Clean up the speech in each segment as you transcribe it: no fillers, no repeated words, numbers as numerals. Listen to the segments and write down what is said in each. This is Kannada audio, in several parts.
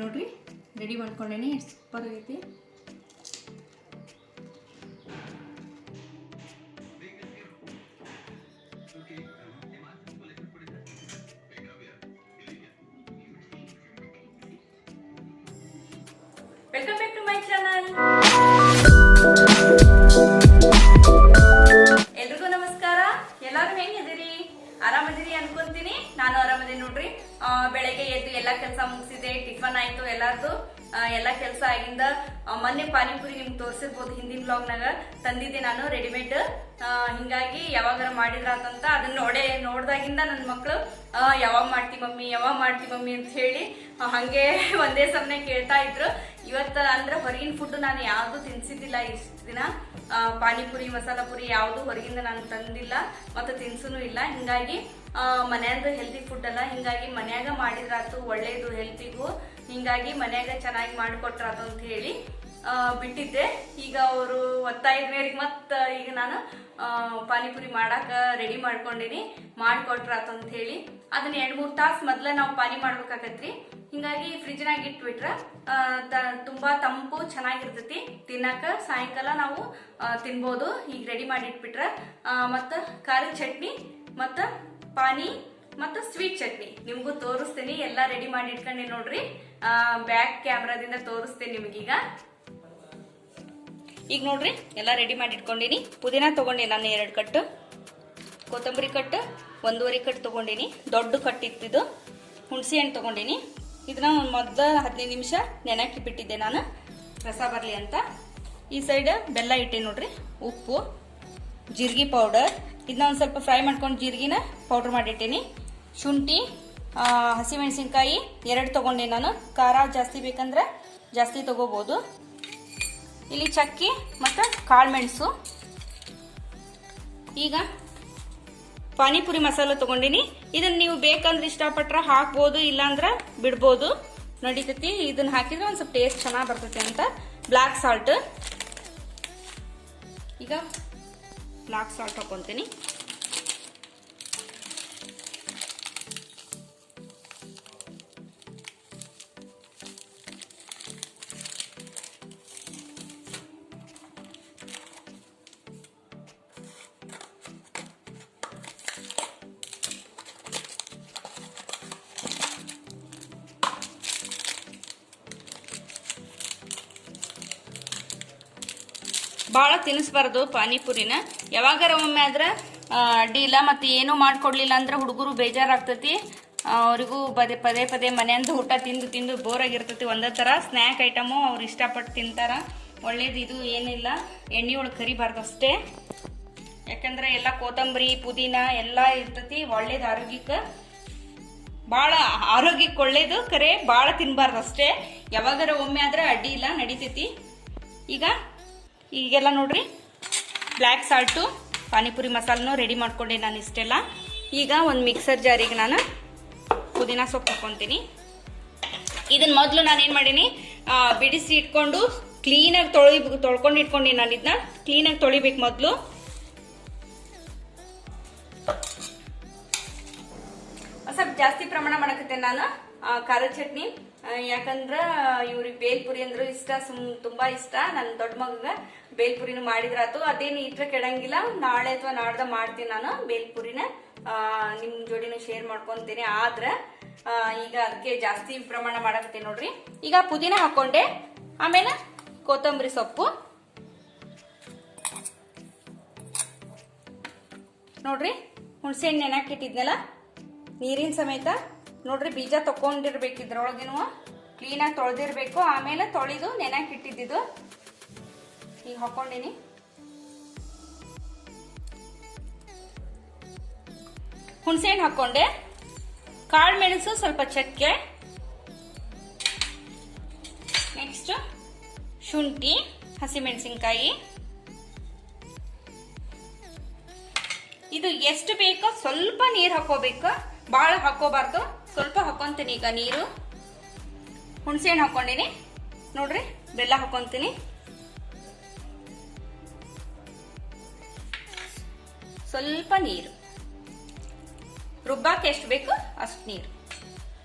ನೋಡ್ರಿ ರೆಡಿ ಮಾಡ್ಕೊಂಡೇನಿ. ಸೂಪರ್ ಆಗೈತಿ. Welcome back to my channel. ಎಲ್ರಿಗೂ ನಮಸ್ಕಾರ. ಎಲ್ಲರೂ ಹೆಂಗಿದ್ದೀರಿ? ಆರಾಮದಿರಿ ಅನ್ಕೊಂತೀನಿ. ನಾನು ಆರಾಮದಿನಿ ನೋಡ್ರಿ. ಬೆಳಗ್ಗೆ ಎದ್ದು ಎಲ್ಲಾ ಕೆಲಸ ಮುಗಿಸಿದೆ, ಟಿಫನ್ ಆಯ್ತು ಎಲ್ಲಾರ್ದು. ಎಲ್ಲಾ ಕೆಲಸ ಆಗಿಂದ ಮೊನ್ನೆ ಪಾನಿಪುರಿ ನಿಮ್ಗೆ ತೋರಿಸಿರ್ಬೋದು, ಹಿಂದಿನ ಬ್ಲಾಗ್ನಾಗ ತಂದಿದ್ದೆ ನಾನು ರೆಡಿಮೇಡ್. ಹಿಂಗಾಗಿ ಯಾವಾಗಾರ ಮಾಡಿದ್ರಾತಂತ ಅದನ್ನ ನೋಡ್ದಾಗಿಂದ ನನ್ನ ಮಕ್ಕಳು ಯಾವಾಗ ಮಾಡ್ತಿ ಮಮ್ಮಿ ಅಂತ ಹೇಳಿ ಹಂಗೆ ಒಂದೇ ಸಮನೆ ಕೇಳ್ತಾ ಇದ್ರು. ಇವತ್ತ ಅಂದ್ರೆ ಹೊರಗಿನ ಫುಡ್ ನಾನು ಯಾವ್ದು ತಿನ್ಸಿದ್ದಿಲ್ಲ ಇಷ್ಟು ದಿನ. ಪಾನಿಪುರಿ, ಮಸಾಲ ಪುರಿ ಯಾವ್ದು ಹೊರಗಿಂದ ನಾನು ತಂದಿಲ್ಲ ಮತ್ತೆ ತಿನ್ಸುನು ಇಲ್ಲ. ಹಿಂಗಾಗಿ ಮನ್ಯಾಗ ಹೆಲ್ತಿ ಫುಡ್ ಅಲ್ಲ, ಹಿಂಗಾಗಿ ಮನ್ಯಾಗ ಮಾಡಿದ್ರಾತು ಒಳ್ಳೇದು ಹೆಲ್ತಿಗೂ. ಹಿಂಗಾಗಿ ಮನ್ಯಾಗ ಚೆನ್ನಾಗಿ ಮಾಡಿಕೊಟ್ರಾತು ಅಂತ ಹೇಳಿ ಬಿಟ್ಟಿದ್ದೆ. ಈಗ ಅವರು ಒತ್ತಾಯದ ಮೇರೆಗೆ ಮತ್ತ ಈಗ ನಾನು ಪಾನಿಪುರಿ ಮಾಡಾಕ ರೆಡಿ ಮಾಡ್ಕೊಂಡಿನಿ. ಮಾಡಿಕೊಟ್ರಾತು ಅಂತ ಹೇಳಿ ಅದನ್ನ 2-3 ತಾಸು ಮೊದ್ಲ ನಾವು ಪಾನಿ ಮಾಡ್ಬೇಕಾಗತ್ರಿ. ಹಿಂಗಾಗಿ ಫ್ರಿಜ್ನಾಗ ಇಟ್ಬಿಟ್ರ ತುಂಬಾ ತಂಪು ಚೆನ್ನಾಗಿರ್ತೈತಿ ತಿನ್ನಾಕ. ಸಾಯಂಕಾಲ ನಾವು ತಿನ್ಬೋದು. ಈಗ ರೆಡಿ ಮಾಡಿ ಇಟ್ಬಿಟ್ರ ಮತ್ತ ಖಾರದ ಚಟ್ನಿ ಮತ್ತ ಪಾನಿ ಮತ್ತ ಸ್ವೀಟ್ ಚಟ್ನಿ ನಿಮ್ಗೂ ತೋರಿಸ್ತೀನಿ. ಎಲ್ಲಾ ರೆಡಿ ಮಾಡಿ ಇಟ್ಕೊಂಡಿ ನೋಡ್ರಿ. ಬ್ಯಾಕ್ ಕ್ಯಾಮ್ರಾದಿಂದ ತೋರಿಸ್ತೇನೆ ನಿಮ್ಗೀಗ. ಈಗ ನೋಡ್ರಿ ಎಲ್ಲಾ ರೆಡಿ ಮಾಡಿ ಇಟ್ಕೊಂಡಿನಿ. ಪುದೀನ ತಗೊಂಡಿ ನಾನು 2 ಕಟ್ಟು, ಕೊತ್ತಂಬರಿ ಕಟ್ಟು 1.5 ಕಟ್ಟು ತಗೊಂಡಿನಿ. ದೊಡ್ಡ ಕಟ್ಟಿತ್ತಿದ್ದು ಹುಣಸೆ ಹಣ್ಣು ತಗೊಂಡಿನಿ. ಇದನ್ನ ಮೊದಲ 15 ನಿಮಿಷ ನೆನಕಿ ಬಿಟ್ಟಿದ್ದೆ ನಾನು, ರಸ ಬರ್ಲಿ ಅಂತ. ಈ ಸೈಡ್ ಬೆಲ್ಲ ಇಟ್ಟೆ ನೋಡ್ರಿ, ಉಪ್ಪು, ಜೀರಿಗೆ ಪೌಡರ್. ಇದನ್ನ ಒಂದು ಸ್ವಲ್ಪ ಫ್ರೈ ಮಾಡ್ಕೊಂಡು ಜೀರಿಗೆನ ಪೌಡರ್ ಮಾಡಿಟ್ಟೇನಿ. ಶುಂಠಿ, ಹಸಿಮೆಣಸಿನ್ಕಾಯಿ 2 ತಗೊಂಡೆ ನಾನು. ಖಾರ ಜಾಸ್ತಿ ಬೇಕಂದ್ರೆ ಜಾಸ್ತಿ ತಗೋಬಹುದು. ಇಲ್ಲಿ ಚಕ್ಕಿ ಮತ್ತು ಕಾಳುಮೆಣಸು. ಈಗ ಪಾನಿಪುರಿ ಮಸಾಲ ತಗೊಂಡಿನಿ. ಇದನ್ನ ನೀವು ಬೇಕಂದ್ರೆ ಇಷ್ಟಪಟ್ರೆ ಹಾಕ್ಬೋದು, ಇಲ್ಲಾಂದ್ರೆ ಬಿಡ್ಬೋದು, ನಡೀತೈತಿ. ಇದನ್ನ ಹಾಕಿದ್ರೆ ಒಂದು ಸ್ವಲ್ಪ ಟೇಸ್ಟ್ ಚೆನ್ನಾಗಿ ಬರ್ತೈತಿ ಅಂತ. ಬ್ಲಾಕ್ ಸಾಲ್ಟ್, ಈಗ ಬ್ಲಾಕ್ ಸಾಲ್ಟ್ ಹಾಕೊಂತೀನಿ. ಭಾಳ ತಿನ್ನಿಸ್ಬಾರ್ದು ಪಾನಿಪುರಿನ. ಯಾವಾಗಾರ ಒಮ್ಮೆ ಆದ್ರೆ ಅಡ್ಡಿ ಇಲ್ಲ. ಮತ್ತೆ ಏನೂ ಮಾಡ್ಕೊಡ್ಲಿಲ್ಲ ಅಂದ್ರೆ ಹುಡುಗರು ಬೇಜಾರಾಗ್ತತಿ. ಅವ್ರಿಗೂ ಪದೇ ಪದೇ ಮನೆಯಿಂದ ಊಟ ತಿಂದು ಬೋರ್ ಆಗಿರ್ತೈತಿ. ಒಂದೇ ಥರ ಸ್ನ್ಯಾಕ್ ಐಟಮು ಅವ್ರು ಇಷ್ಟಪಟ್ಟು ತಿಂತಾರ. ಒಳ್ಳೇದು ಇದು ಏನಿಲ್ಲ, ಎಣ್ಣೆ ಒಳಗೆ ಕರಿಬಾರ್ದು ಅಷ್ಟೇ. ಯಾಕಂದ್ರೆ ಎಲ್ಲ ಕೊತ್ತಂಬರಿ ಪುದೀನ ಎಲ್ಲ ಇರ್ತೈತಿ. ಒಳ್ಳೇದು ಆರೋಗ್ಯಕ್ಕೆ, ಭಾಳ ಆರೋಗ್ಯಕ್ಕೆ ಒಳ್ಳೇದು. ಕರೆ ಭಾಳ ತಿನ್ಬಾರ್ದು ಅಷ್ಟೇ. ಯಾವಾಗಾರ ಒಮ್ಮೆ ಆದ್ರೆ ಅಡ್ಡಿ ಇಲ್ಲ, ನಡೀತೈತಿ. ಈಗೆಲ್ಲ ನೋಡ್ರಿ ಬ್ಲ್ಯಾಕ್ ಸಾಲ್ಟು ಪಾನಿಪುರಿ ಮಸಾಲನೂ ರೆಡಿ ಮಾಡ್ಕೊಂಡೆ ನಾನು ಇಷ್ಟೆಲ್ಲ. ಈಗ ಒಂದು ಮಿಕ್ಸರ್ ಜಾರಿಗೆ ನಾನು ಪುದೀನ ಸೊಪ್ಪು ಹಾಕ್ಕೊತೀನಿ. ಇದನ್ನ ಮೊದಲು ನಾನೇನು ಮಾಡೀನಿ, ಬಿಡಿಸಿ ಇಟ್ಕೊಂಡು ಕ್ಲೀನಾಗಿ ತೊಳ್ಕೊಂಡು ಇಟ್ಕೊಂಡು ನಾನು ಇದನ್ನ ಕ್ಲೀನಾಗಿ ತೊಳಿಬೇಕು ಮೊದಲು. ಸ್ವಲ್ಪ ಜಾಸ್ತಿ ಪ್ರಮಾಣ ಮಾಡಕತ್ತೆ ನಾನು ಖಾರದ ಚಟ್ನಿ. ಯಾಕಂದ್ರ ಇವ್ರಿಗೆ ಬೇಲ್ಪುರಿ ಅಂದ್ರು ಇಷ್ಟ, ತುಂಬಾ ಇಷ್ಟ. ನನ್ನ ದೊಡ್ಡ ಮಗ ಬೇಲ್ಪುರಿನೂ ಮಾಡಿದ್ರಾತು. ಅದೇನು ಇಟ್ರೆ ಕೆಡಂಗಿಲ್ಲ. ನಾಳೆ ಅಥವಾ ನಾಡ್ದ ಮಾಡ್ತೀನಿ ನಾನು ಬೇಲ್ಪುರಿನ. ನಿಮ್ ಜೋಡಿನೂ ಶೇರ್ ಮಾಡ್ಕೊಂತೀನಿ. ಆದ್ರ ಈಗ ಅದಕ್ಕೆ ಜಾಸ್ತಿ ಪ್ರಮಾಣ ಮಾಡಕತ್ತೆ ನೋಡ್ರಿ. ಈಗ ಪುದೀನ ಹಾಕೊಂಡೆ, ಆಮೇಲೆ ಕೊತ್ತಂಬರಿ ಸೊಪ್ಪು ನೋಡ್ರಿ. ಹುಣಸೆ ಹಣ್ಣು ನೆನಕಿಟ್ಟಿದ್ನಲ್ಲ ನೀರಿನ ಸಮೇತ ನೋಡ್ರಿ. ಬೀಜ ತಕೊಂಡಿರ್ಬೇಕು, ಇದ್ರೊಳಗಿನ ಕ್ಲೀನಾಗಿ ತೊಳೆದಿರ್ಬೇಕು. ಆಮೇಲೆ ತೊಳೆದು ನೆನಕಿಟ್ಟಿದ್ದು ಈಗ ಹಾಕೊಂಡಿನಿ. ಹುಣಸೆ ಹಣ್ಣು ಹಾಕೊಂಡೆ, ಕಾಳು ಮೆಣಸು, ಸ್ವಲ್ಪ ಚಕ್ಕೆ, ನೆಕ್ಸ್ಟ್ ಶುಂಠಿ, ಹಸಿಮೆಣಸಿನ್ಕಾಯಿ. ಇದು ಎಷ್ಟು ಬೇಕೋ ಸ್ವಲ್ಪ ನೀರು ಹಾಕೋಬೇಕು, ಭಾಳ ಹಾಕೋಬಾರ್ದು. ಸ್ವಲ್ಪ ಹಾಕೊಂತೀನಿ ಈಗ ನೀರು. ಹುಣಸೆ ಹಣ್ಣು ಹಾಕೊಂಡಿನಿ ನೋಡ್ರಿ. ಬೆಲ್ಲ ಹಾಕೊಂತೀನಿ, ಸ್ವಲ್ಪ ನೀರು, ರುಬ್ಬಾಕ ಎಷ್ಟು ಬೇಕು ಅಷ್ಟು ನೀರು.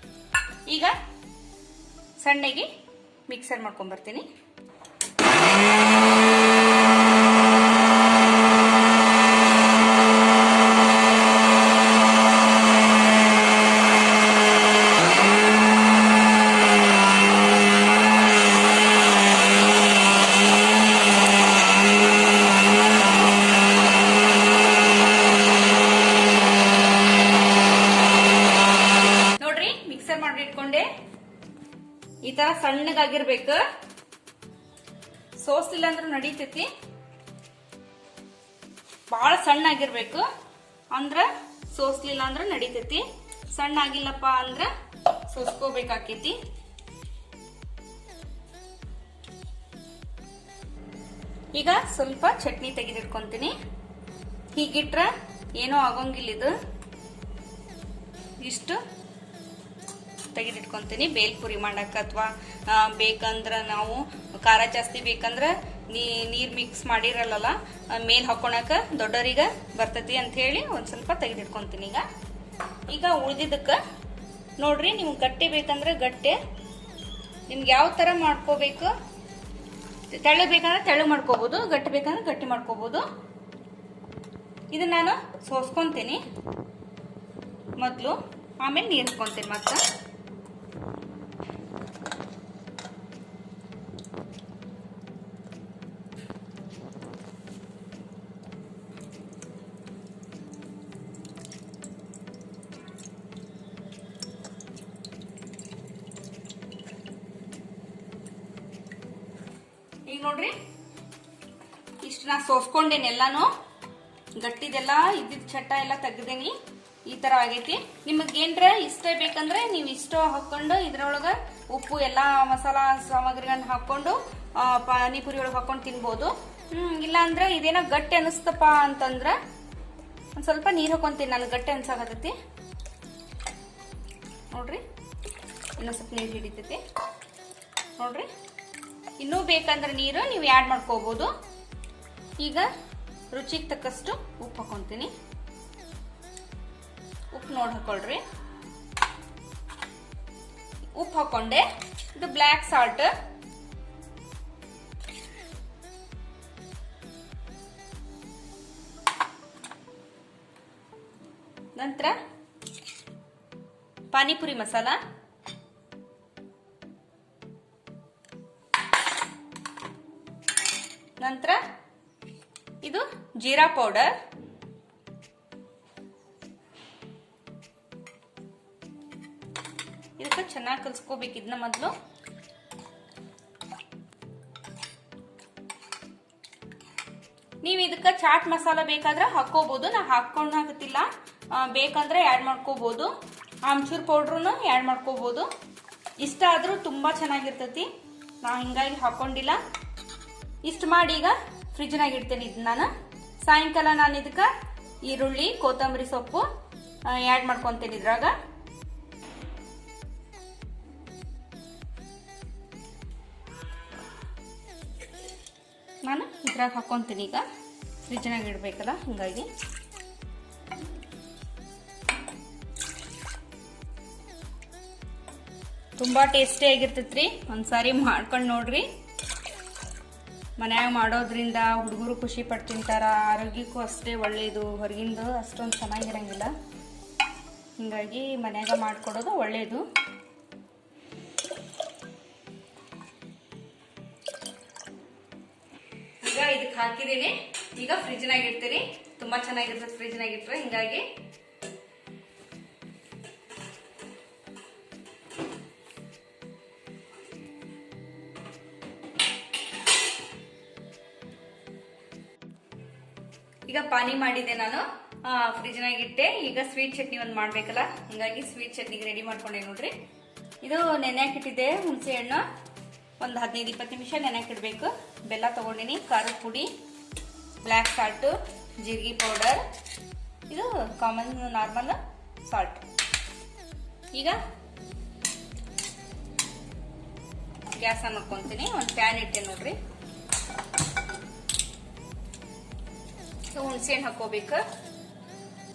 ಈಗ ಸಣ್ಣಗೆ ಮಿಕ್ಸರ್ ಮಾಡ್ಕೊಂಡ್ ಬರ್ತೀನಿ. ಮಾಡಿಟ್ಕೊಂಡೆ ಈ ತರ ಸಣ್ಣಗಾಗಿರ್ಬೇಕು. ಸೋಸ್ಲಿಲ್ಲ ಅಂದ್ರೂ ನಡೀತೈತಿ, ಬಹಳ ಸಣ್ಣ ಆಗಿರ್ಬೇಕು ಅಂದ್ರ ಸೋಸ್ಲಿಲ್ಲ ಅಂದ್ರ ನಡೀತೈತಿ. ಸಣ್ಣ ಆಗಿಲ್ಲಪ್ಪ ಅಂದ್ರ ಸೋಸ್ಕೋಬೇಕಾಕೈತಿ. ಈಗ ಸ್ವಲ್ಪ ಚಟ್ನಿ ತೆಗೆದಿಟ್ಕೊಂತೀನಿ. ಹೀಗಿಟ್ರ ಏನೋ ಆಗೋಂಗಿಲ್ಲ, ಇದು ಇಷ್ಟು ತೆಗೆದಿಟ್ಕೊಂತೀನಿ. ಬೇಲ್ಪುರಿ ಮಾಡಕ್ ಅಥವಾ ಬೇಕಂದ್ರ ನಾವು ಖಾರ ಜಾಸ್ತಿ ಬೇಕಂದ್ರ ನೀರ್ ಮಿಕ್ಸ್ ಮಾಡಿರಲ್ಲ ಮೇಲ್ ಹಾಕೊಳಕ ದೊಡ್ಡವರಿಗೆ ಬರ್ತತಿ ಅಂತ ಹೇಳಿ ಒಂದ್ ಸ್ವಲ್ಪ ತೆಗೆದಿಟ್ಕೊಂತೀನಿ. ಈಗ ಉಳಿದಿದ್ದಕ್ಕ ನೋಡ್ರಿ, ನಿಮ್ಗೆ ಗಟ್ಟಿ ಬೇಕಂದ್ರೆ ಗಟ್ಟೆ, ನಿಮ್ಗೆ ಯಾವ ತರ ಮಾಡ್ಕೋಬೇಕು, ತೆಳ್ಳಗ್ ಬೇಕಂದ್ರೆ ತೆಳ್ಳಗ್ ಮಾಡ್ಕೋಬಹುದು, ಗಟ್ಟಿ ಬೇಕಂದ್ರೆ ಗಟ್ಟಿ ಮಾಡ್ಕೋಬಹುದು. ಇದನ್ನ ನಾನು ಸೋಸ್ಕೊಂತೀನಿ ಮೊದ್ಲು, ಆಮೇಲೆ ನೀರ್ ಹಾಕೊಂತೀನಿ. ಮತ್ತ ಈಗ ನೋಡ್ರಿ, ಇಷ್ಟು ನಾ ಸೋಸ್ಕೊಂಡೇನಿ ಎಲ್ಲಾನು. ಗಟ್ಟಿದೆಲ್ಲ ಇದ್ದಿದ್ ಚಟ್ಟ ಎಲ್ಲ ತೆಗ್ದೇನಿ. ಈ ತರ ಆಗೈತಿ. ನಿಮಗೇನ್ರ ಇಷ್ಟ ಬೇಕಂದ್ರೆ ನೀವು ಇಷ್ಟ ಹಾಕೊಂಡು ಇದ್ರೊಳಗ ಉಪ್ಪು ಎಲ್ಲಾ ಮಸಾಲಾ ಸಾಮಗ್ರಿಗಳನ್ನ ಹಾಕೊಂಡು ಪಾನಿಪುರಿ ಒಳಗೆ ಹಾಕೊಂಡು ತಿನ್ಬೋದು. ಇಲ್ಲ ಅಂದ್ರೆ ಇದೇನೋ ಗಟ್ಟಿ ಅನಿಸ್ತಪ್ಪ ಅಂತಂದ್ರ ಒಂದ್ ಸ್ವಲ್ಪ ನೀರ್ ಹಾಕೊಂತೀನಿ. ನಾನು ಗಟ್ಟಿ ಅನ್ಸಾಕತ್ತೈತಿ ನೋಡ್ರಿ, ಇನ್ನೊಂದ್ ಸ್ವಲ್ಪ ನೀರ್ ಹಿಡಿತೈತಿ ನೋಡ್ರಿ. ಇನ್ನೂ ಬೇಕಂದ್ರೆ ನೀರು ನೀವು ಆ್ಯಡ್ ಮಾಡ್ಕೋಬಹುದು. ಈಗ ರುಚಿಗೆ ತಕ್ಕಷ್ಟು ಉಪ್ಪು ಹಾಕೊಂತೀನಿ. ಉಪ್ಪು ನೋಡಿ ಹಾಕೊಳ್ರಿ. ಉಪ್ಪು ಹಾಕೊಂಡೆ. ಇದು ಬ್ಲ್ಯಾಕ್ ಸಾಲ್ಟ್. ನಂತರ ಪಾನಿಪುರಿ ಮಸಾಲ, ನಂತರ ಇದು ಜೀರಾ ಪೌಡರ್, ಇದಕ್ಕೆ ಚೆನ್ನಾಗಿ ಕಲ್ಸ್ಕೋಬೇಕು. ಇದನ್ನ ಮೊದಲು ನೀವು ಇದಕ್ಕೆ ಚಾಟ್ ಮಸಾಲ ಬೇಕಾದ್ರೆ ಹಾಕೋಬಹುದು. ನಾ ಹಾಕೋಣಾಕತ್ತಿಲ್ಲ, ಬೇಕಂದ್ರೆ ಆ್ಯಡ್ ಮಾಡ್ಕೋಬಹುದು. ಆಮ್ಚೂರ್ ಪೌಡ್ರನ್ನು ಆ್ಯಡ್ ಮಾಡ್ಕೋಬಹುದು. ಇಷ್ಟ ಆದ್ರೂ ತುಂಬಾ ಚೆನ್ನಾಗಿರ್ತೈತಿ. ನಾ ಹಿಂಗಾಗಿ ಹಾಕೊಂಡಿಲ್ಲ. ಇಷ್ಟು ಮಾಡಿ ಈಗ ಫ್ರಿಜ್ನಾಗ ಇಡ್ತೇನೆ. ಇದು ನಾನು ಸಾಯಂಕಾಲ ನಾನು ಇದಕ್ಕೆ ಈರುಳ್ಳಿ, ಕೊತ್ತಂಬರಿ ಸೊಪ್ಪು ಆ್ಯಡ್ ಮಾಡ್ಕೊಂತೇನೆ. ಇದ್ರಾಗ ನಾನು ಇದ್ರಾಗ ಹಾಕೊಂತೀನಿ. ಈಗ ಫ್ರಿಜ್ನಾಗ ಇಡ್ಬೇಕಲ್ಲ, ಹಿಂಗಾಗಿ ತುಂಬಾ ಟೇಸ್ಟಿ ಆಗಿರ್ತೈತ್ರಿ. ಒಂದ್ಸಾರಿ ಮಾಡ್ಕೊಂಡು ನೋಡ್ರಿ. ಮನ್ಯಾಗ ಮಾಡೋದ್ರಿಂದ ಹುಡುಗರು ಖುಷಿ ಪಟ್ಟು ತಿಂತಾರ. ಆರೋಗ್ಯಕ್ಕೂ ಅಷ್ಟೇ ಒಳ್ಳೇದು. ಹೊರಗಿಂದ ಅಷ್ಟೊಂದು ಚೆನ್ನಾಗಿರಂಗಿಲ್ಲ, ಹಿಂಗಾಗಿ ಮನ್ಯಾಗ ಮಾಡ್ಕೊಡೋದು ಒಳ್ಳೇದು. ಈಗ ಇದಕ್ಕೆ ಹಾಕಿದೀನಿ. ಈಗ ಫ್ರಿಜ್ನಾಗ ಇಡ್ತೀನಿ. ತುಂಬಾ ಚೆನ್ನಾಗಿರ್ತದೆ ಫ್ರಿಜ್ನಾಗ ಇಟ್ರೆ. ಹಿಂಗಾಗಿ ಈಗ ಪಾನಿ ಮಾಡಿದೆ ನಾನು, ಫ್ರಿಜ್ನಾಗ ಇಟ್ಟೆ. ಈಗ ಸ್ವೀಟ್ ಚಟ್ನಿ ಒಂದು ಮಾಡ್ಬೇಕಲ್ಲ, ಹಿಂಗಾಗಿ ಸ್ವೀಟ್ ಚಟ್ನಿಗೆ ರೆಡಿ ಮಾಡ್ಕೊಂಡೆ ನೋಡ್ರಿ. ಇದು ನೆನೆಯಾಕಿಟ್ಟಿದ್ದೆ ಹುಣಸೆ ಹಣ್ಣು. ಒಂದು 15-20 ನಿಮಿಷ ನೆನೆಯಾಕಿಡ್ಬೇಕು. ಬೆಲ್ಲ ತಗೊಂಡಿನಿ, ಖಾರದ ಪುಡಿ, ಬ್ಲ್ಯಾಕ್ ಸಾಲ್ಟು, ಜೀರಿಗೆ ಪೌಡರ್, ಇದು ಕಾಮನ್ ನಾರ್ಮಲ್ ಸಾಲ್ಟ್. ಈಗ ಗ್ಯಾಸ್ ಆನ್ ಮಾಡ್ಕೊಂತೀನಿ. ಒಂದು ಪ್ಯಾನ್ ಇಟ್ಟೆ ನೋಡ್ರಿ. ಹುಣಸೆ ಹಣ್ಣು ಹಾಕೋಬೇಕು.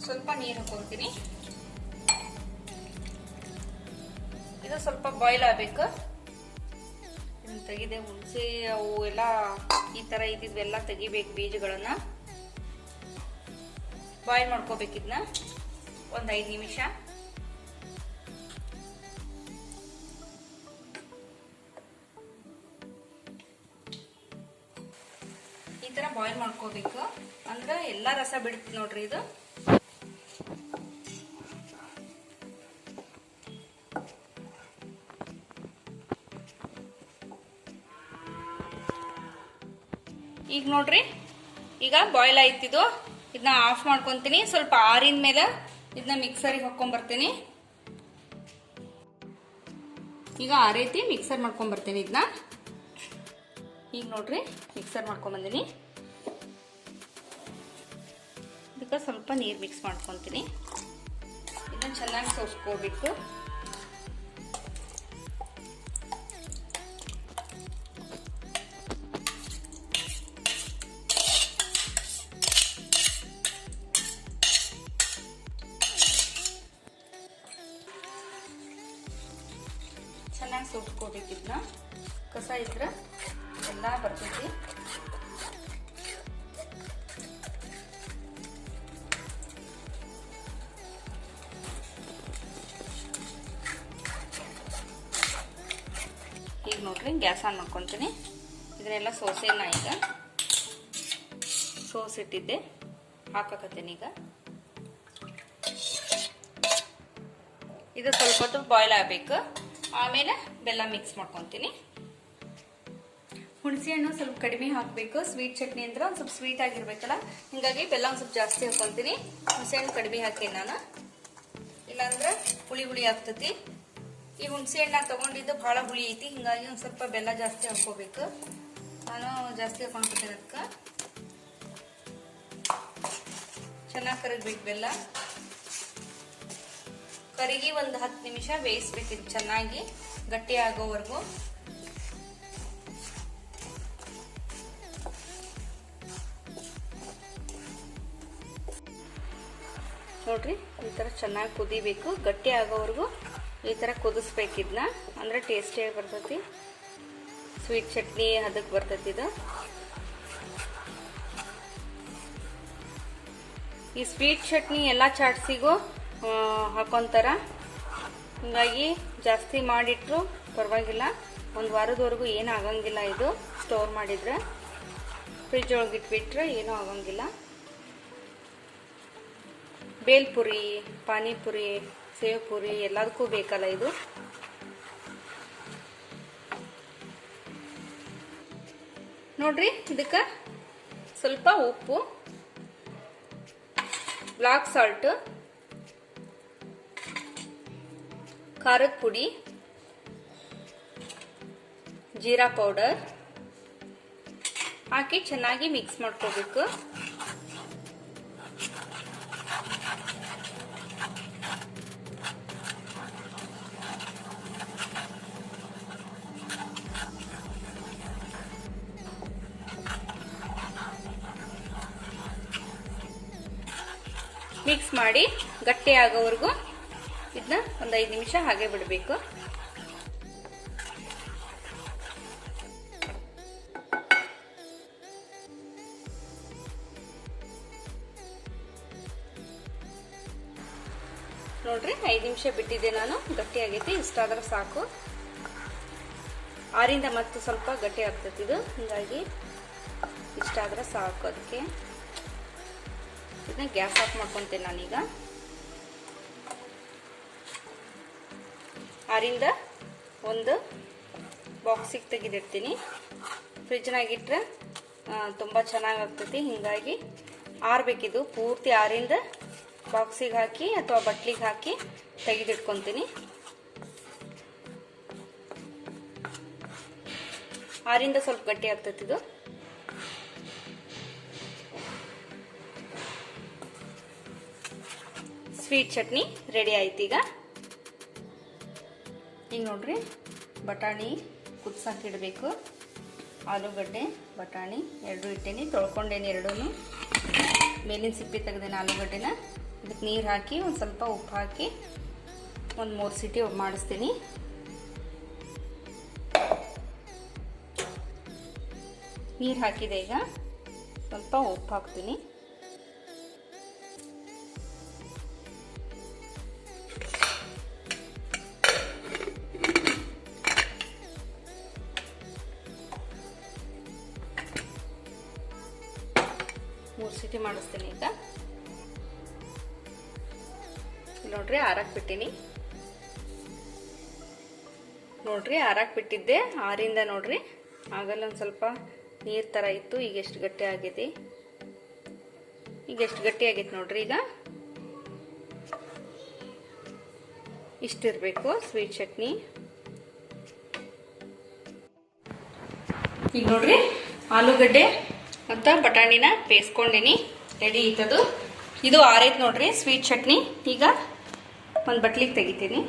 ಸ್ವಲ್ಪ ನೀರು ಹಾಕೊಂತೀನಿ. ಇದು ಸ್ವಲ್ಪ ಬಾಯ್ಲ್ ಆಗ್ಬೇಕು. ತೆಗಿದೆ ಹುಣಸೆ ಅವು ಎಲ್ಲ ಈ ಥರ ಇದ್ದಿದ್ವೆಲ್ಲ ತೆಗಿಬೇಕು. ಬೀಜಗಳನ್ನು ಬಾಯ್ಲ್ ಮಾಡ್ಕೋಬೇಕಿದ್ನ ಒಂದು 5 ನಿಮಿಷ. ಈ ಥರ ಬಾಯ್ಲ್ ಮಾಡ್ಕೋಬೇಕು, ಅಂದ್ರೆ ಎಲ್ಲ ರಸ ಬಿಡುತ್ತೆ ನೋಡ್ರಿ ಇದು. ಈಗ ನೋಡ್ರಿ, ಈಗ ಬಾಯ್ಲ್ ಆಯ್ತಿದ್ದು. ಇದನ್ನ ಆಫ್ ಮಾಡ್ಕೊಂತೀನಿ. ಸ್ವಲ್ಪ ಆರಿನ ಮೇಲೆ ಇದನ್ನ ಮಿಕ್ಸರಿಗೆ ಹಾಕೊಂಡ್ಬರ್ತೀನಿ. ಈಗ ಆರೈತಿ ಮಿಕ್ಸರ್ ಮಾಡ್ಕೊಂಡ್ಬರ್ತೀನಿ ಇದನ್ನ. ಈಗ ನೋಡ್ರಿ ಮಿಕ್ಸರ್ ಮಾಡ್ಕೊಂಡ್ಬಂದಿನಿ. ಇದಕ್ಕೆ ಸ್ವಲ್ಪ ನೀರು ಮಿಕ್ಸ್ ಮಾಡ್ಕೊತೀನಿ. ಇದನ್ನ ಚೆನ್ನಾಗಿ ಸೋಸ್ಕೋಬೇಕು. ಚೆನ್ನಾಗಿ ಸೋಸ್ಕೋಬೇಕಿದ್ನ, ಕಸ ಇದ್ರೆ ಎಲ್ಲ ಬರ್ತೈತಿ. ಈಗ ನೋಡ್ರಿ ಗ್ಯಾಸ್ ಆನ್ ಮಾಡ್ಕೊತೀನಿ. ಇದನ್ನೆಲ್ಲ ಸೋಸೆನ ಈಗ ಸೋಸಿಟ್ಟಿದ್ದೆ ಹಾಕಕತ್ತೀನಿ. ಈಗ ಇದು ಸ್ವಲ್ಪ ಹೊತ್ತು ಬಾಯ್ಲ್ ಆಗಬೇಕು. ಆಮೇಲೆ ಬೆಲ್ಲ ಮಿಕ್ಸ್ ಮಾಡ್ಕೊತೀನಿ. ಹುಣಸೆ ಹಣ್ಣು ಸ್ವಲ್ಪ ಕಡಿಮೆ ಹಾಕಬೇಕು. ಸ್ವೀಟ್ ಚಟ್ನಿ ಅಂದ್ರೆ ಒಂದು ಸ್ವಲ್ಪ ಸ್ವೀಟ್ ಆಗಿರ್ಬೇಕಲ್ಲ, ಹಿಂಗಾಗಿ ಬೆಲ್ಲ ಒಂದು ಸ್ವಲ್ಪ ಜಾಸ್ತಿ ಹಾಕೊಂತೀನಿ. ಹುಣಸೆ ಹಣ್ಣು ಕಡಿಮೆ ಹಾಕೇನಿ ನಾನು, ಇಲ್ಲಾಂದ್ರೆ ಹುಳಿ ಹುಳಿ ಆಗ್ತತಿ. ಈ ಹುಣಸೆ ಹಣ್ಣು ತಗೊಂಡಿದ್ದು ಬಹಳ ಹುಳಿ ಐತಿ, ಹಿಂಗಾಗಿ ಒಂದು ಸ್ವಲ್ಪ ಬೆಲ್ಲ ಜಾಸ್ತಿ ಹಾಕೋಬೇಕು. ನಾನು ಜಾಸ್ತಿ ಹಾಕೊಂಡ್ಬಿಡ್ತೇನೆ. ಅದಕ್ಕೆ ಚೆನ್ನಾಗಿ ಕರಗಬೇಕು ಬೆಲ್ಲ. ಕರಿಗಿ ಒಂದು 10 ನಿಮಿಷ ಬೇಯಿಸ್ಬೇಕಿದ್ದು ಚೆನ್ನಾಗಿ ಗಟ್ಟಿ ಆಗೋವರೆಗೂ. ನೋಡ್ರಿ ಈ ತರ ಚೆನ್ನಾಗಿ ಕುದಿಬೇಕು, ಗಟ್ಟಿ ಆಗೋವರೆಗೂ ಈ ತರ ಕುದಿಸ್ಬೇಕಿದ್ನ, ಅಂದ್ರೆ ಟೇಸ್ಟಿಯಾಗಿ ಬರ್ತೈತಿ. ಸ್ವೀಟ್ ಚಟ್ನಿ ಅದಕ್ಕೆ ಬರ್ತೈತಿ ಇದು. ಈ ಸ್ವೀಟ್ ಚಟ್ನಿ ಎಲ್ಲ ಚಾಟ್ಸಿಗೂ ಹಾಕೊಂತಾರ, ಹಿಂಗಾಗಿ ಜಾಸ್ತಿ ಮಾಡಿಟ್ರು ಪರವಾಗಿಲ್ಲ. ಒಂದು ವಾರದವರೆಗೂ ಏನೂ ಆಗಂಗಿಲ್ಲ. ಇದು ಸ್ಟೋರ್ ಮಾಡಿದ್ರೆ, ಫ್ರಿಜ್ ಒಳಗೆ ಇಟ್ಬಿಟ್ರೆ ಏನೂ ಆಗಂಗಿಲ್ಲ. ಬೇಲ್ಪುರಿ, ಪಾನಿಪುರಿ, ಸೇವ್ ಪುರಿ ಎಲ್ಲದಕ್ಕೂ ಬೇಕಲ್ಲ ಇದು. ನೋಡ್ರಿ ಇದಕ್ಕೆ ಸ್ವಲ್ಪ ಉಪ್ಪು, ಬ್ಲಾಕ್ ಸಾಲ್ಟ್, ಖಾರದ ಪುಡಿ, ಜೀರಾ ಪೌಡರ್ ಹಾಕಿ ಚೆನ್ನಾಗಿ ಮಿಕ್ಸ್ ಮಾಡ್ಕೋಬೇಕು. ಮಿಕ್ಸ್ ಮಾಡಿ ಗಟ್ಟಿ ಆಗೋವರೆಗೂ ಇದನ್ನ ಒಂದು 5 ನಿಮಿಷ ಹಾಗೆ ಬಿಡಬೇಕು. ನೋಡ್ರಿ 5 ನಿಮಿಷ ಬಿಟ್ಟಿದ್ದೆ ನಾನು, ಗಟ್ಟಿ ಆಗೈತಿ. ಇಷ್ಟಾದ್ರೆ ಸಾಕು. ಆರಿಂದ ಮತ್ತೆ ಸ್ವಲ್ಪ ಗಟ್ಟಿ ಆಗ್ತೈತಿ ಇದು, ಹಿಂಗಾಗಿ ಇಷ್ಟಾದ್ರೆ ಸಾಕು. ಅದಕ್ಕೆ ಇದನ್ನ ಗ್ಯಾಸ್ ಆಫ್ ಮಾಡ್ಕೊಂತೇನೆ ನಾನೀಗ. ಆರಿಂದ ಒಂದು ಬಾಕ್ಸಿಗೆ ತೆಗೆದಿಡ್ತೀನಿ. ಫ್ರಿಜ್ನಾಗಿಟ್ರೆ ತುಂಬ ಚೆನ್ನಾಗಿ ಆಗ್ತೈತಿ. ಹಿಂಗಾಗಿ ಆರ್ಬೇಕಿದು ಪೂರ್ತಿ. ಆರಿಂದ ಬಾಕ್ಸಿಗೆ ಹಾಕಿ ಅಥವಾ ಬಟ್ಲಿಗೆ ಹಾಕಿ ತೆಗೆದಿಟ್ಕೊತೀನಿ. ಆರಿಂದ ಸ್ವಲ್ಪ ಗಟ್ಟಿ ಆಗ್ತೈತಿ ಇದು. ಸ್ವೀಟ್ ಚಟ್ನಿ ರೆಡಿ ಆಯ್ತು ಈಗ. ಈಗ ನೋಡ್ರಿ ಬಟಾಣಿ ಕುದಿಸಾಕಿಡಬೇಕು. ಆಲೂಗಡ್ಡೆ, ಬಟಾಣಿ ಎರಡು ಇಟ್ಟೇನಿ, ತೊಳ್ಕೊಂಡೇನಿ ಎರಡೂ. ಮೇಲಿನ ಸಿಪ್ಪೆ ತೆಗೆದೇನೆ ಆಲೂಗಡ್ಡೆನ. ಇದಕ್ಕೆ ನೀರು ಹಾಕಿ ಒಂದು ಸ್ವಲ್ಪ ಉಪ್ಪು ಹಾಕಿ ಒಂದು 3 ಸೀಟಿ ಮಾಡಿಸ್ತೀನಿ. ನೀರು ಹಾಕಿದೆ. ಈಗ ಸ್ವಲ್ಪ ಉಪ್ಪು ಹಾಕ್ತೀನಿ. ಮೂರು ಸೀಟಿ ಮಾಡಿಸ್ತೀನಿ. ಈಗ ನೋಡ್ರಿ ಆರಕ್ಕೆ ಬಿಟ್ಟಿನಿ. ನೋಡ್ರಿ ಆರಕ್ಕೆ ಬಿಟ್ಟಿದ್ದೆ. ಆರಿಂದ ನೋಡ್ರಿ ಆಗಲ್ಲ ಒಂದು ಸ್ವಲ್ಪ ನೀರು ಥರ ಇತ್ತು. ಈಗ ಎಷ್ಟು ಗಟ್ಟಿ ಆಗೈತಿ, ಈಗ ಎಷ್ಟು ಗಟ್ಟಿ ಆಗೈತಿ ನೋಡ್ರಿ. ಈಗ ಇಷ್ಟಿರಬೇಕು ಸ್ವೀಟ್ ಚಟ್ನಿ. ಈಗ ನೋಡ್ರಿ ಆಲೂಗಡ್ಡೆ ಮತ್ತು ಬಟಾಣಿನ ಬೇಯಿಸ್ಕೊಂಡಿನಿ, ರೆಡಿ ಐತದು. ಇದು ಆರೈತೆ ನೋಡ್ರಿ ಸ್ವೀಟ್ ಚಟ್ನಿ. ಈಗ ಒಂದು ಬಟ್ಲಿಗೆ ತೆಗಿತೀನಿ.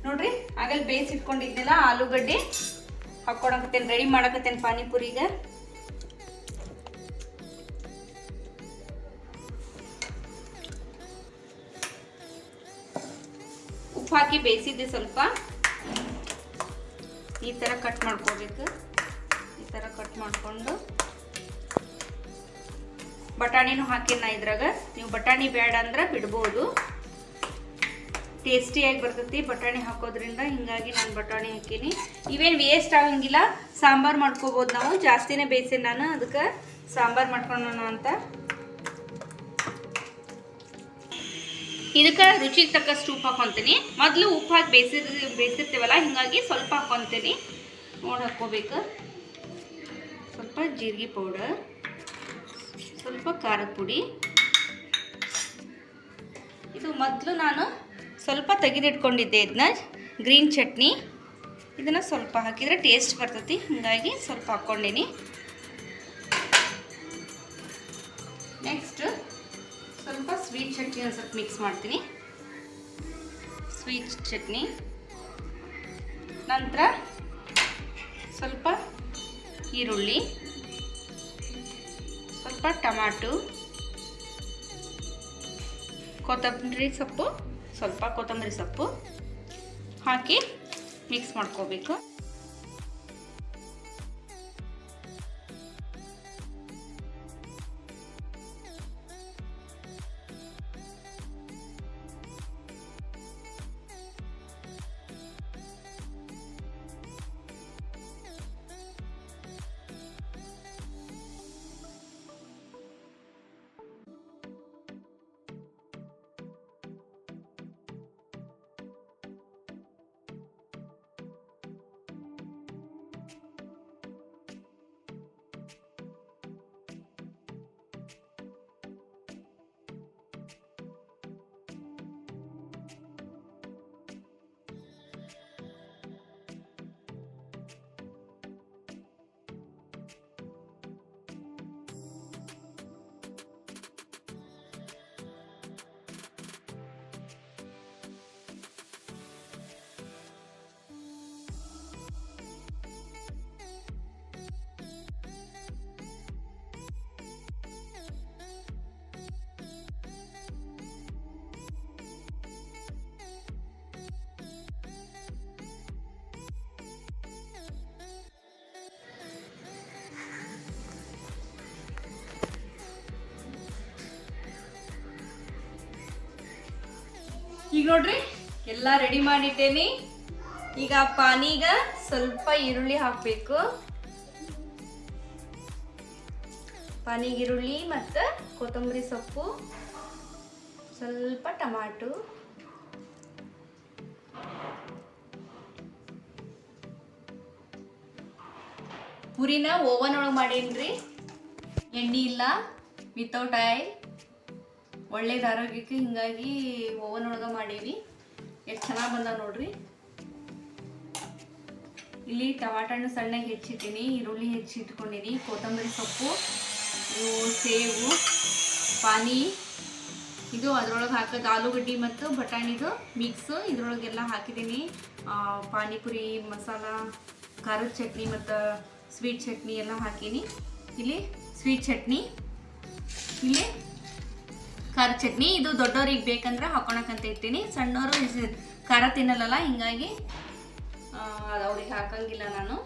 ನೋಡ್ರಿ ಆಗಲ್ ಬೇಯಿಸಿಟ್ಕೊಂಡಿದ್ನೆಲ್ಲ ಆಲೂಗಡ್ಡೆ ಹಾಕೊಳಕತ್ತೇನೆ, ರೆಡಿ ಮಾಡಕತ್ತೇನೆ ಪಾನಿಪುರಿಗೆ. ಉಪ್ಪು ಹಾಕಿ ಬೇಯಿಸಿದ್ದೆ. ಸ್ವಲ್ಪ ಈ ಥರ ಕಟ್ ಮಾಡ್ಕೋಬೇಕು. ಈ ಥರ ಕಟ್ ಮಾಡಿಕೊಂಡು ಬಟಾಣಿನೂ ಹಾಕಿನ ಇದ್ರಾಗ. ನೀವು ಬಟಾಣಿ ಬೇಡ ಅಂದ್ರೆ ಬಿಡ್ಬೋದು, ಟೇಸ್ಟಿಯಾಗಿ ಬರ್ತೈತಿ ಬಟಾಣಿ ಹಾಕೋದ್ರಿಂದ. ಹಿಂಗಾಗಿ ನಾನು ಬಟಾಣಿ ಹಾಕೀನಿ. ಇವೇನು ವೇಸ್ಟ್ ಆಗಂಗಿಲ್ಲ, ಸಾಂಬಾರು ಮಾಡ್ಕೋಬೋದು ನಾವು. ಜಾಸ್ತಿನೇ ಬೇಯಿಸಿ ನಾನು, ಅದಕ್ಕೆ ಸಾಂಬಾರು ಮಾಡ್ಕೊಳ್ಳೋಣ ಅಂತ. ಇದಕ್ಕೆ ರುಚಿಗೆ ತಕ್ಕಷ್ಟು ಉಪ್ಪು ಹಾಕೊತೀನಿ. ಮೊದಲು ಉಪ್ಪು ಹಾಕಿ ಬೇಯಿಸಿರ್ತೀವಲ್ಲ, ಹಿಂಗಾಗಿ ಸ್ವಲ್ಪ ಹಾಕೊತೀನಿ. ನೋಡಿ ಹಾಕ್ಕೋಬೇಕು. ಸ್ವಲ್ಪ ಜೀರಿಗೆ ಪೌಡರ್, ಸ್ವಲ್ಪ ಖಾರದ ಪುಡಿ. ಇದು ಮೊದಲು ನಾನು ಸ್ವಲ್ಪ ತೆಗೆದಿಟ್ಕೊಂಡಿದ್ದೆ ಇದನ್ನ, ಗ್ರೀನ್ ಚಟ್ನಿ. ಇದನ್ನು ಸ್ವಲ್ಪ ಹಾಕಿದರೆ ಟೇಸ್ಟ್ ಬರ್ತೈತಿ, ಹಾಗಾಗಿ ಸ್ವಲ್ಪ ಹಾಕ್ಕೊಂಡೀನಿ. ನೆಕ್ಸ್ಟ್ ಸ್ವಲ್ಪ ಸ್ವೀಟ್ ಚಟ್ನಿ ಒಂದು ಸ್ವಲ್ಪ ಮಿಕ್ಸ್ ಮಾಡ್ತೀನಿ. ಸ್ವೀಟ್ ಚಟ್ನಿ ನಂತರ ಸ್ವಲ್ಪ ಈರುಳ್ಳಿ, ಸ್ವಲ್ಪ ಟಮಾಟೊ, ಕೊತ್ತಂಬರಿ ಸೊಪ್ಪು, ಸ್ವಲ್ಪ ಕೊತ್ತಂಬರಿ ಸೊಪ್ಪು ಹಾಕಿ ಮಿಕ್ಸ್ ಮಾಡ್ಕೋಬೇಕು. ಈಗ ನೋಡ್ರಿ ಎಲ್ಲ ರೆಡಿ ಮಾಡಿಟ್ಟೇನಿ. ಈಗ ಪಾನಿಗ ಸ್ವಲ್ಪ ಈರುಳ್ಳಿ ಹಾಕಬೇಕು. ಪಾನಿಗೆ ಈರುಳ್ಳಿ ಮತ್ತು ಕೊತ್ತಂಬರಿ ಸೊಪ್ಪು, ಸ್ವಲ್ಪ ಟಮಾಟೊ, ಪುರಿನ ಓವನ್ ಒಳಗೆ ಮಾಡೇನ್ರಿ. ಎಣ್ಣೆ ಇಲ್ಲ, ವಿತೌಟ್ ಆಯಿಲ್. ಒಳ್ಳೇದು ಆರೋಗ್ಯಕ್ಕೆ, ಹಿಂಗಾಗಿ ಓವನ್ ಒಳಗೆ ಮಾಡೀವಿ. ಎಷ್ಟು ಚೆನ್ನಾಗಿ ಬಂದಾವ ನೋಡ್ರಿ. ಇಲ್ಲಿ ಟಮಾಟಣ್ಣು ಸಣ್ಣಗೆ ಹೆಚ್ಚಿಟ್ಟಿನಿ, ಈರುಳ್ಳಿ ಹೆಚ್ಚಿಟ್ಕೊಂಡಿನಿ, ಕೊತ್ತಂಬರಿ ಸೊಪ್ಪು, ಸೇವು, ಪಾನಿ, ಇದು ಅದರೊಳಗೆ ಹಾಕೋದು ಆಲೂಗಡ್ಡೆ ಮತ್ತು ಬಟಾಣಿದು ಮಿಕ್ಸು ಇದ್ರೊಳಗೆಲ್ಲ ಹಾಕಿದ್ದೀನಿ. ಪಾನಿಪುರಿ ಮಸಾಲ, ಖಾರದ ಚಟ್ನಿ ಮತ್ತು ಸ್ವೀಟ್ ಚಟ್ನಿ ಎಲ್ಲ ಹಾಕೀನಿ. ಇಲ್ಲಿ ಸ್ವೀಟ್ ಚಟ್ನಿ, ಇಲ್ಲಿ ಖಾರ ಚಟ್ನಿ. ಇದು ದೊಡ್ಡವ್ರಿಗೆ ಬೇಕಂದ್ರೆ ಹಾಕೊಳಕಂತ ಇರ್ತೀನಿ. ಸಣ್ಣವರು ಖಾರ ತಿನ್ನಲ್ಲ, ಹಿಂಗಾಗಿ ಅದು ಅವ್ರಿಗೆ ಹಾಕಂಗಿಲ್ಲ ನಾನು.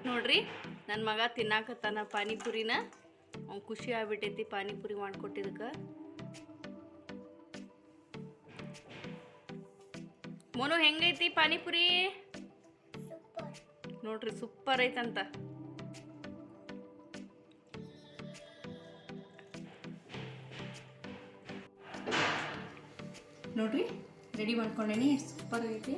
ನೋಡ್ರಿ, ನನ್ನ ಮಗ ತಿನ್ನಾಕತ್ತಾನ ಪಾನಿಪುರಿನ. ಅವ್ನು ಖುಷಿ ಆಗ್ಬಿಟ್ಟೈತಿ ಪಾನಿಪುರಿ ಮಾಡ್ಕೊಟ್ಟಿದ್ದಕ್ಕೆ. ಮೋನು ಹೆಂಗೈತಿ ಪಾನಿಪುರಿ? ನೋಡ್ರಿ, ಸೂಪರ್ ಐತಂತ. ನೋಡ್ರಿ, ರೆಡಿ ಮಾಡ್ಕೊಂಡೇನಿ. ಸೂಪರ್ ಐತಿ.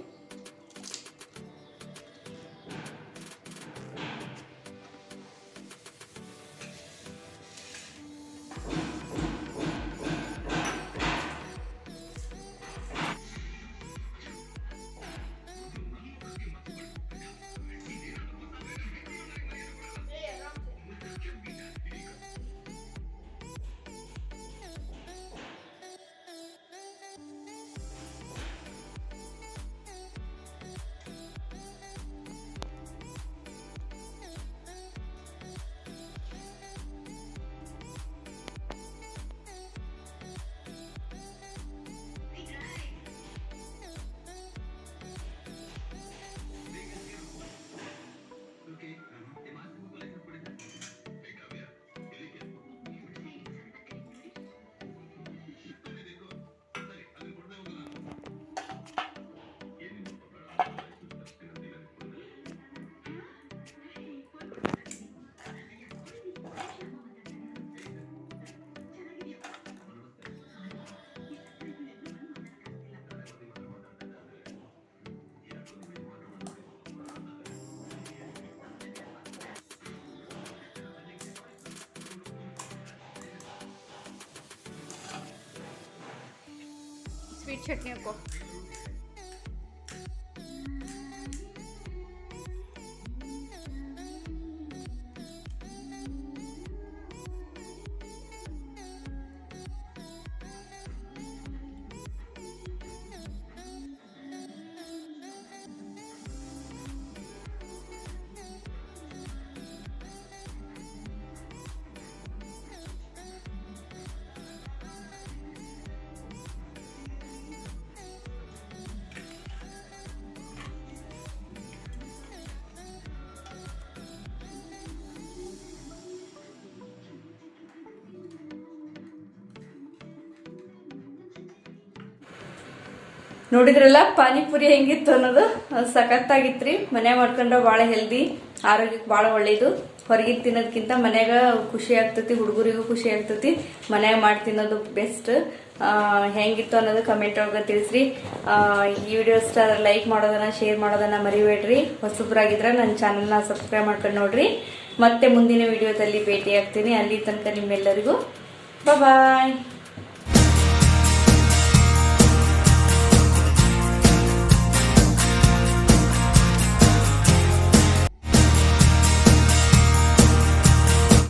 ಸ್ವೀಟ್ ಚಟ್ನಿ ಹಾಕೋ. ನೋಡಿದ್ರಲ್ಲ ಪಾನಿಪುರಿ ಹೆಂಗಿತ್ತು ಅನ್ನೋದು. ಸಖತ್ತಾಗಿತ್ರಿ. ಮನ್ಯಾಗ ಮಾಡ್ಕೊಂಡ್ರೆ ಭಾಳ ಹೆಲ್ದಿ, ಆರೋಗ್ಯಕ್ಕೆ ಭಾಳ ಒಳ್ಳೇದು. ಹೊರಗಿನ ತಿನ್ನೋದಕ್ಕಿಂತ ಮನ್ಯಾಗ ಖುಷಿ ಆಗ್ತೈತಿ, ಹುಡುಗರಿಗೂ ಖುಷಿ ಆಗ್ತೈತಿ. ಮನ್ಯಾಗ ಮಾಡಿ ತಿನ್ನೋದು ಬೆಸ್ಟ್. ಹೆಂಗಿತ್ತು ಅನ್ನೋದು ಕಮೆಂಟ್ ಒಳಗೆ ತಿಳಿಸ್ರಿ. ಈ ವಿಡಿಯೋ ಇಷ್ಟ ಲೈಕ್ ಮಾಡೋದನ್ನ, ಶೇರ್ ಮಾಡೋದನ್ನ ಮರಿಬೇಡ್ರಿ. ಹೊಸಬ್ರಾಗಿದ್ರೆ ನನ್ನ ಚಾನಲ್ನ ಸಬ್ಸ್ಕ್ರೈಬ್ ಮಾಡ್ಕೊಂಡು ನೋಡ್ರಿ. ಮತ್ತೆ ಮುಂದಿನ ವಿಡಿಯೋದಲ್ಲಿ ಭೇಟಿ ಆಗ್ತೀನಿ. ಅಲ್ಲಿ ತನಕ ನಿಮ್ಮೆಲ್ಲರಿಗೂ ಬಾಯ್.